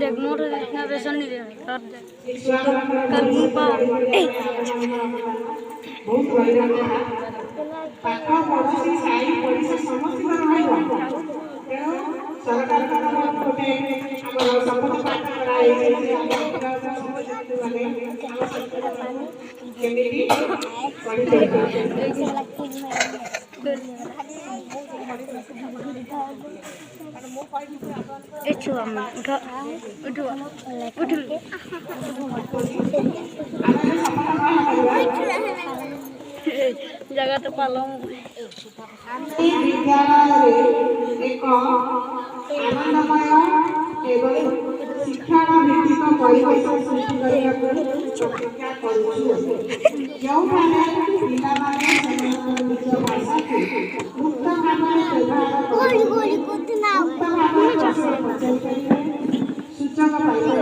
देख मोर नरेशन नहीं दे कर दे कल मुपा बहुत बढ़िया पाठ पढ़ी साई पढ़ी समस्त तेणु सरकार गोटे शपथ पाठ कराई जगह तो पालू विद्यालय एक आनंदमय एवं शिक्षण भित्तिक परिवेश सृष्टि करने प्रतिज्ञा करुछु जोठाने पिलामाने निज भाषा को मुक्त भावना व्यवहार सूचक पाइबे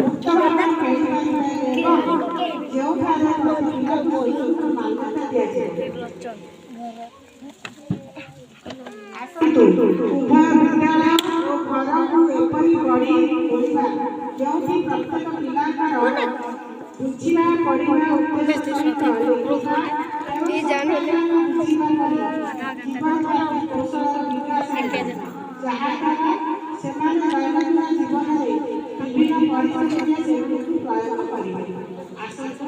मुक्त भावना पाइबे जोठाने पिला को मान्यता दिया जाए उभय विद्यालय और घर को एपरी गढ़ी तोड़िबा जोथि प्रत्येक पिलाकार बुझिबा पढ़िबा उपदेश ये जानले ସେମାନେ ଦୈନନ୍ଦିନ ଜୀବନରେ ବିଭିନ୍ନ ପରିସ୍ଥିତିରେ ସେଗୁଡ଼ିକୁ ପ୍ରୟୋଗ କରିବେ। ଆସନ୍ତୁ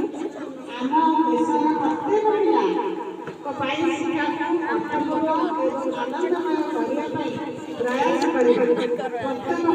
ଆମ ଦେଶର ପ୍ରତ୍ୟେକ ପିଲାଙ୍କ ପାଇଁ ଶିକ୍ଷାକୁ ଅର୍ଥପୂର୍ଣ୍ଣ ଏବଂ ଆନନ୍ଦମୟ କରିବା ପାଇଁ ପ୍ରୟାସ କରିବା। ପ୍ରତ୍ୟେକ